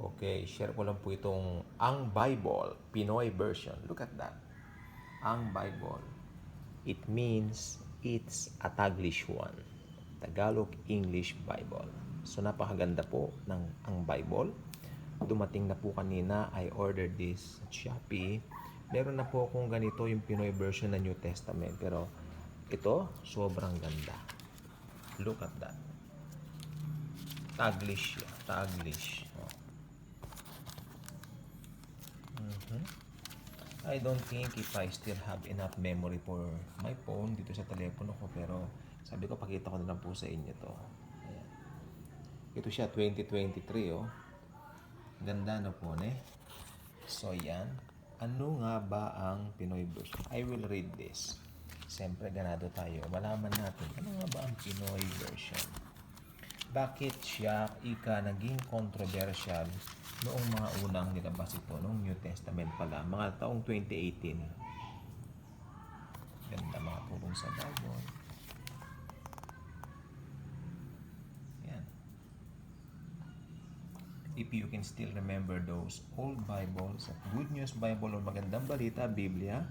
Okay, share ko lang po itong Ang Bible, Pinoy version. Look at that. Ang Bible. It means it's a Taglish one. Tagalog-English Bible. So napakaganda po ng Ang Bible. Dumating na po kanina. I ordered this sa Shopee. Meron na po akong ganito yung Pinoy version ng New Testament. Pero ito, sobrang ganda. Look at that. Taglish siya. Taglish. Oh. I don't think if I still have enough memory for my phone dito sa telepono ko, pero sabi ko pakita ko na lang po sa inyo to. Ayan. Ito siya 2023 oh. Ganda na po So yan. Ano nga ba ang Pinoy version? I will read this. Siyempre ganado tayo. Malaman natin ano nga ba ang Pinoy version. Bakit siya naging controversial noong mga unang nilabas ito, noong New Testament pala, mga taong 2018. Ganda mga tulong sa Bible. Yan. If you can still remember those old Bibles, Good News Bible o Magandang Balita, Biblia,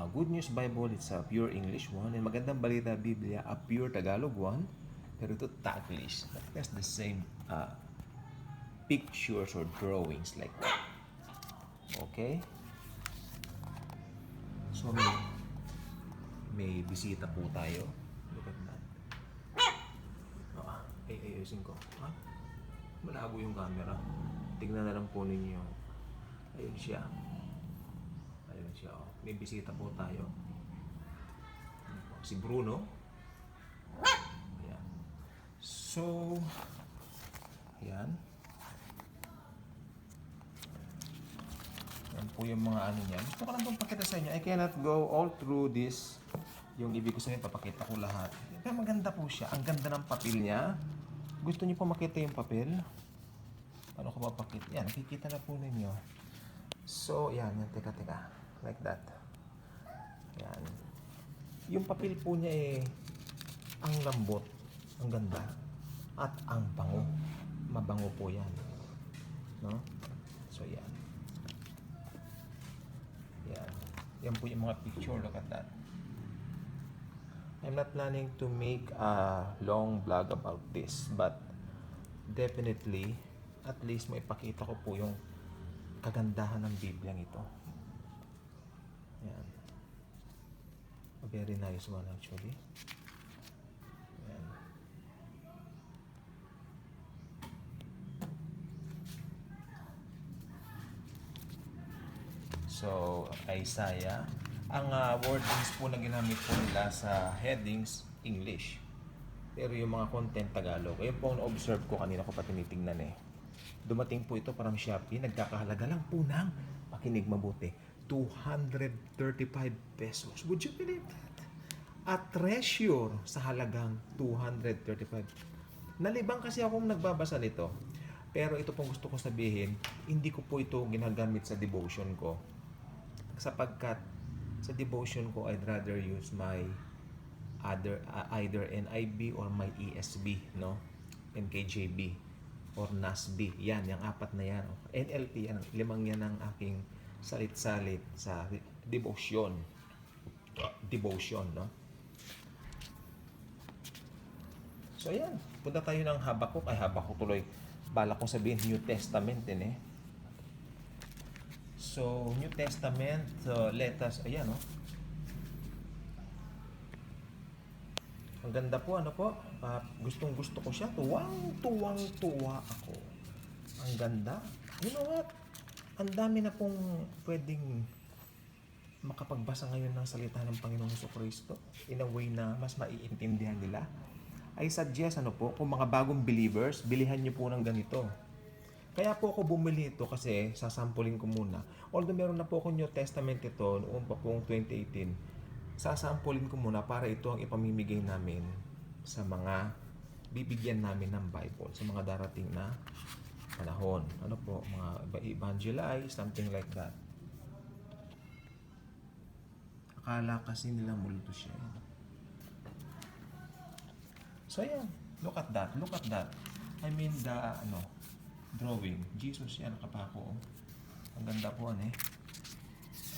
Good News Bible, it's a pure English one, and Magandang Balita, Biblia, a pure Tagalog one, pero ito Taglish. That's the same pictures or drawings like that. Okay? So may bisita po tayo. Look at that. Ayusin ko. Ha? Malabo yung camera. Tignan na lang po ninyo. Ayun siya. Ayun siya. Oh. May bisita po tayo. Si Bruno. Ayan. So, ayan. Yan po yung mga ano niya. Gusto ko lang pong pakita sa inyo. I cannot go all through this. Yung ibig ko sabihin, papakita ko lahat. Pero maganda po siya. Ang ganda ng papel niya. Gusto niyo po makita yung papel? Paano ko papakita? Yan, nakikita na po ninyo. So, yan. Teka. Like that. Yan. Yung papel po niya ang lambot. Ang ganda. At ang bango. Mabango po yan. No? So, yan. Yan po yung mga picture. Look at that. I'm not planning to make a long vlog about this, but definitely, at least may pakita ko po yung kagandahan ng Bibliang ito. Yan. A very nice one actually. Yan. So, Isaiah. Ang wordings po na ginamit po nila sa headings, English. Pero yung mga content Tagalog, ayun po ang observe ko kanina ko pa tinitingnan Dumating po ito parang Shopee, nagkakahalaga lang po ng, pakinig mabuti, 235 pesos. Would you believe that? A treasure sa halagang 235. Nalibang kasi akong nagbabasa nito. Pero ito pong gusto ko sabihin, hindi ko po ito ginagamit sa devotion ko. Sapagkat sa devotion ko, I'd rather use my either NIV or my ESV, no? NKJV or NASB. Yan, yung apat na yan. NLT, yan, limang yan ang aking salit-salit sa devotion. Devotion, no? So, yan. Punta tayo ng Habakuk. Habakuk tuloy. Bala kong sabihin New Testament din So, New Testament, let us, ayan Ang ganda po, gustong-gusto ko siya. Tuwang-tuwa ako. Ang ganda. You know what? Ang dami na pong pwedeng makapagbasa ngayon ng salita ng Panginoong Jesucristo in a way na mas maiintindihan nila. I suggest, kung mga bagong believers, bilihan niyo po ng ganito. Kaya po ako bumili ito kasi sasampulin ko muna. Although meron na po ako New Testament ito noong pa pong 2018, sasampulin ko muna para ito ang ipamimigay namin sa mga bibigyan namin ng Bible sa mga darating na panahon. Mga evangelize, something like that. Akala kasi nila multo siya. So, ayan. Look at that. I mean, drawing. Jesus yan, nakapako. Oh. Ang ganda po, ano eh.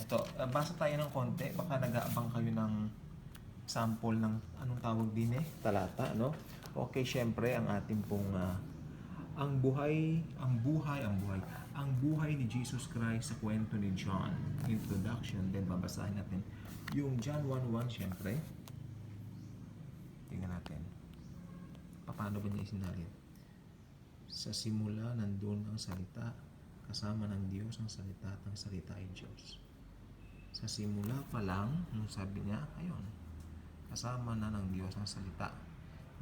Ito, basa tayo ng konti. Baka nag-aabang kayo ng sample ng anong tawag din eh, talata, no? Okay, syempre, ang ating pong ang buhay ni Jesus Christ sa kwento ni John. Introduction, then babasahin natin yung John 1:1, syempre. Tingnan natin. Paano ba niya isinalin? Sa simula, nandun ang salita. Kasama ng Diyos ang salita at ang salita ay Diyos. Sa simula pa lang, nung sabi niya, ayun, kasama na ng Diyos ang salita.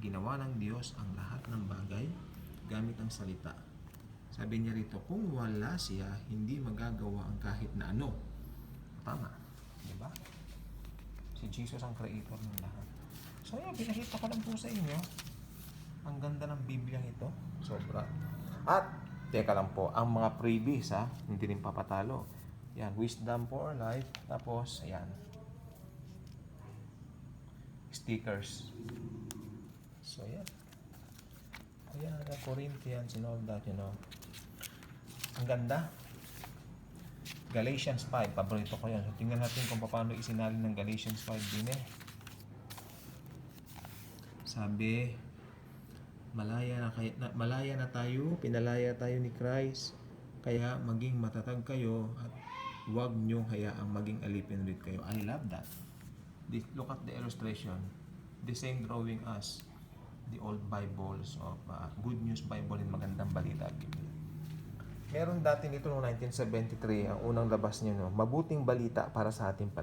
Ginawa ng Diyos ang lahat ng bagay gamit ang salita. Sabi niya rito, kung wala siya, hindi magagawa ang kahit na ano. Tama. Diba? Si Jesus ang creator ng lahat. So yun, pinakita ko lang po sa inyo. Ang ganda ng Biblia ito. Sobra. At, teka lang po, ang mga freebies ha, hindi rin papatalo. Yan, Wisdom for Life. Tapos, ayan. Stickers. So, yan. Ayan, the Corinthians and all that, you know. Ang ganda. Galatians 5, paborito ko yan. So, tingnan natin kung paano isinalin ng Galatians 5 din eh. Sabi, malaya na tayo, pinalaya tayo ni Christ. Kaya maging matatag kayo at huwag niyong hayaang maging alipin ulit kayo. I love that. Look at the illustration. The same drawing as the old Bibles of Good News Bible in Magandang Balita Biblia. Meron dati nito noong 1973, ang unang labas niyo, no? Mabuting balita para sa ating